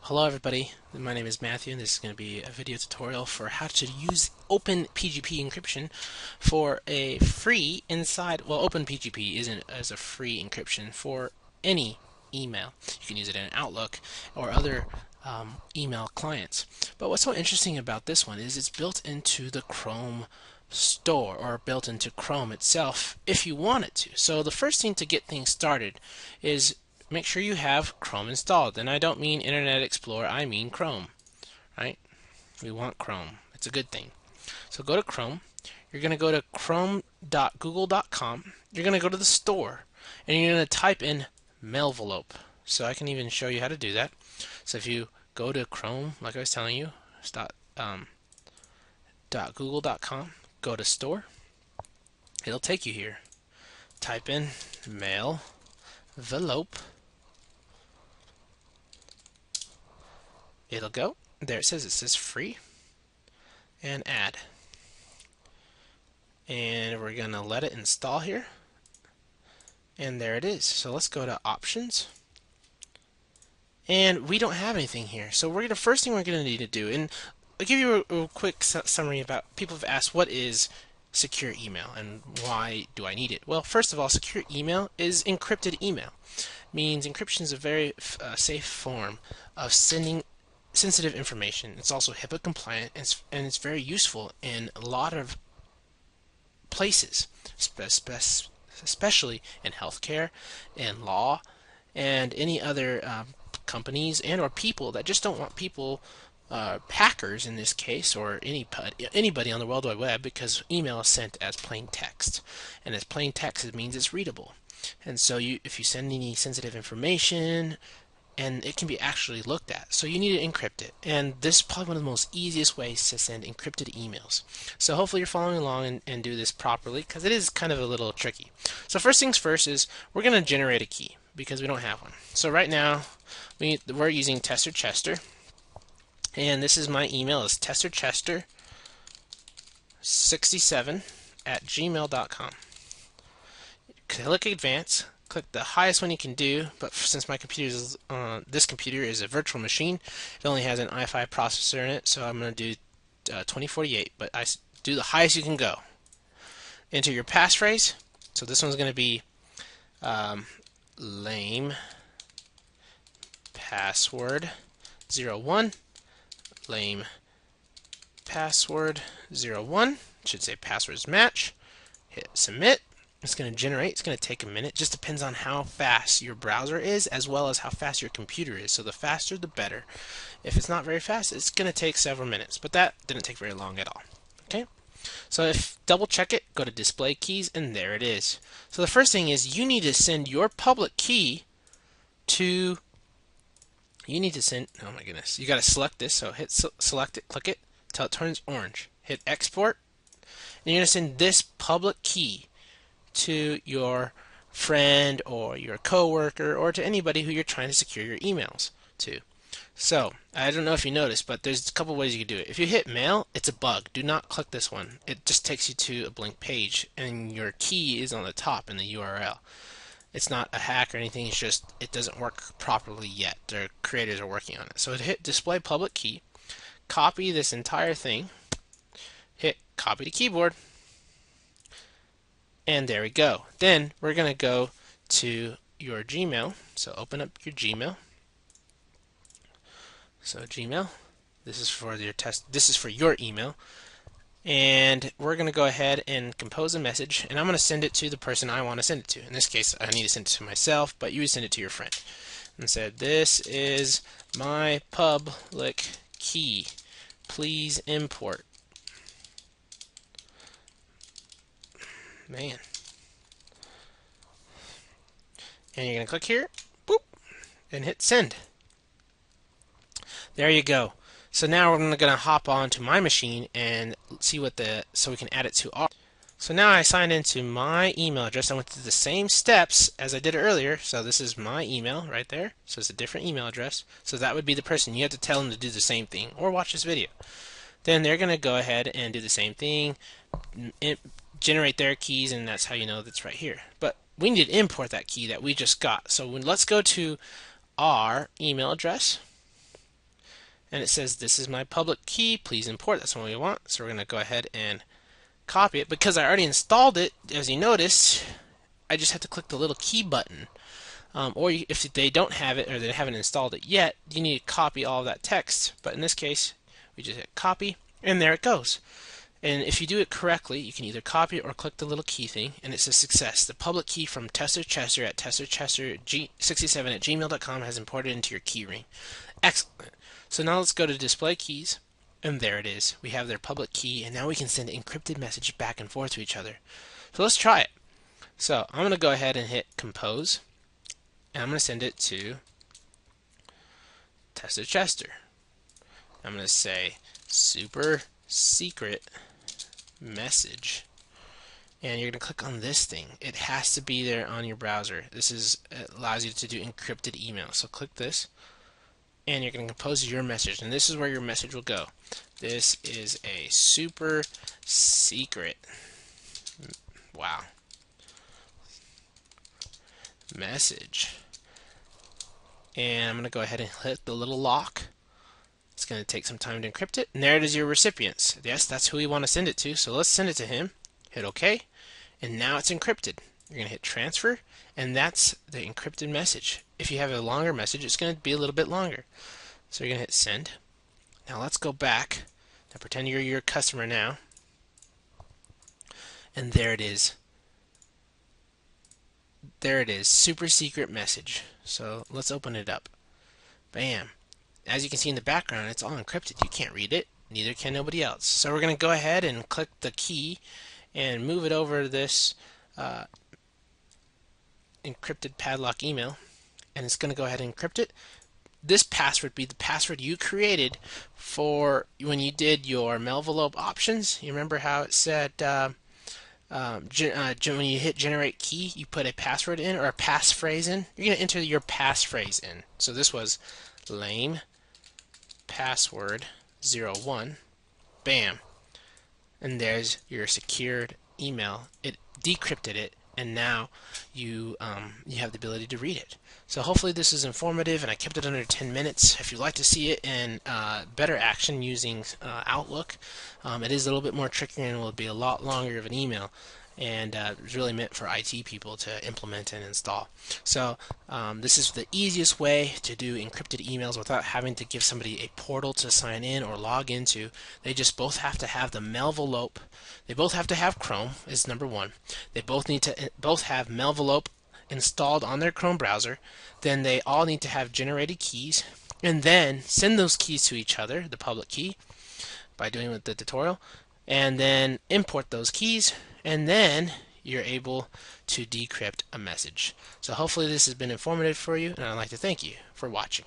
Hello everybody, my name is Matthew and this is going to be a video tutorial for how to use OpenPGP encryption for a free OpenPGP isn't as a free encryption for any email. You can use it in Outlook or other email clients. But what's so interesting about this one is it's built into the Chrome store or built into Chrome itself if you want it to. So the first thing to get things started is make sure you have Chrome installed. And I don't mean Internet Explorer, I mean Chrome, right? We want Chrome. It's a good thing. So go to Chrome. You're going to go to chrome.google.com. You're going to go to the store, and you're going to type in Mailvelope. So I can even show you how to do that. So if you go to Chrome, like I was telling you, .google.com, go to store. It'll take you here. Type in Mailvelope. It'll go. There it says free and add. And we're going to let it install here. And there it is. So let's go to options. And we don't have anything here. So the first thing we're going to need to do, and I'll give you a quick summary about, people have asked what is secure email and why do I need it? Well, first of all, secure email is encrypted email. Means encryption is a very safe form of sending sensitive information. It's also HIPAA compliant, and it's very useful in a lot of places, especially in healthcare, in law, and any other companies and or people that just don't want people, hackers in this case, or anybody on the World Wide Web, because email is sent as plain text, and as plain text it means it's readable. And so if you send any sensitive information, and it can be actually looked at. So you need to encrypt it. And this is probably one of the most easiest ways to send encrypted emails. So hopefully you're following along and do this properly, because it is kind of a little tricky. So first things first is we're going to generate a key because we don't have one. So right now we're using Chester, and this is my email. It's testerchester67@gmail.com. Click advance. Click the highest one you can do, but since my computer is this computer is a virtual machine, it only has an i5 processor in it, so I'm going to do 2048, but I do the highest you can go. Enter your passphrase. So this one's going to be lame password 01, lame password 01, should say passwords match. Hit submit. It's going to generate. It's going to take a minute. Just depends on how fast your browser is, as well as how fast your computer is. So the faster, the better. If it's not very fast, it's going to take several minutes. But that didn't take very long at all. Okay. So if double check it, go to display keys, and there it is. So the first thing is you need to send your public key to. You need to send. Oh my goodness! You got to select this. So hit select it, click it till it turns orange. Hit export, and you're going to send this public key to your friend or your coworker or to anybody who you're trying to secure your emails to. So I don't know if you noticed, but there's a couple ways you can do it. If you hit mail, it's a bug. Do not click this one. It just takes you to a blank page, and your key is on the top in the URL. It's not a hack or anything. It's just it doesn't work properly yet. Their creators are working on it. So hit display public key. Copy this entire thing. Hit copy to keyboard. And there we go. Then we're going to go to your Gmail. So open up your Gmail. So Gmail. This is for your test. This is for your email. And we're going to go ahead and compose a message. And I'm going to send it to the person I want to send it to. In this case, I need to send it to myself, but you would send it to your friend. And said, "This is my public key. Please import." Man. And you're going to click here, boop, and hit send. There you go. So now we're going to hop on to my machine and see so we can add it to our. So now I signed into my email address. I went through the same steps as I did earlier. So this is my email right there. So it's a different email address. So that would be the person. You have to tell them to do the same thing or watch this video. Then they're going to go ahead and do the same thing. Generate their keys, and that's how you know that's right here. But we need to import that key that we just got. So let's go to our email address, and it says this is my public key, please import. That's what we want. So we're going to go ahead and copy it. Because I already installed it, as you noticed, I just have to click the little key button. If they don't have it or they haven't installed it yet, you need to copy all of that text. But in this case, we just hit copy, and there it goes. And if you do it correctly, you can either copy it or click the little key thing, and it says success. The public key from Tester Chester at testerchester67@gmail.com has imported into your key ring. Excellent. So now let's go to display keys, and there it is. We have their public key, and now we can send an encrypted message back and forth to each other. So let's try it. So I'm going to go ahead and hit compose, and I'm going to send it to Tester Chester. I'm going to say super secret message, and you're going to click on this thing. It has to be there on your browser. This allows you to do encrypted email. So click this, and you're going to compose your message, and this is where your message will go. This is a super secret, wow, message. And I'm going to go ahead and hit the little lock. It's going to take some time to encrypt it. And there it is, your recipients. Yes, that's who we want to send it to. So let's send it to him. Hit OK. And now it's encrypted. You're going to hit transfer. And that's the encrypted message. If you have a longer message, it's going to be a little bit longer. So you're going to hit send. Now let's go back. Now pretend you're your customer now. And there it is. There it is. Super secret message. So let's open it up. Bam. As you can see in the background, it's all encrypted. You can't read it. Neither can nobody else. So we're going to go ahead and click the key and move it over to this encrypted padlock email. And it's going to go ahead and encrypt it. This password would be the password you created for when you did your Mailvelope options. You remember how it said when you hit generate key, you put a password in or a passphrase in. You're going to enter your passphrase in. So this was lame password 01. Bam. And there's your secured email. It decrypted it, and now you have the ability to read it. So hopefully this is informative, and I kept it under 10 minutes. If you'd like to see it in better action using Outlook, it is a little bit more tricky and will be a lot longer of an email. And it's really meant for IT people to implement and install. So this is the easiest way to do encrypted emails without having to give somebody a portal to sign in or log into. They just both have to have the Mailvelope. They both have to have Chrome is number one. They both need to both have Mailvelope installed on their Chrome browser. Then they all need to have generated keys, and then send those keys to each other, the public key, by doing with the tutorial, and then import those keys, and then you're able to decrypt a message. So hopefully this has been informative for you, and I'd like to thank you for watching.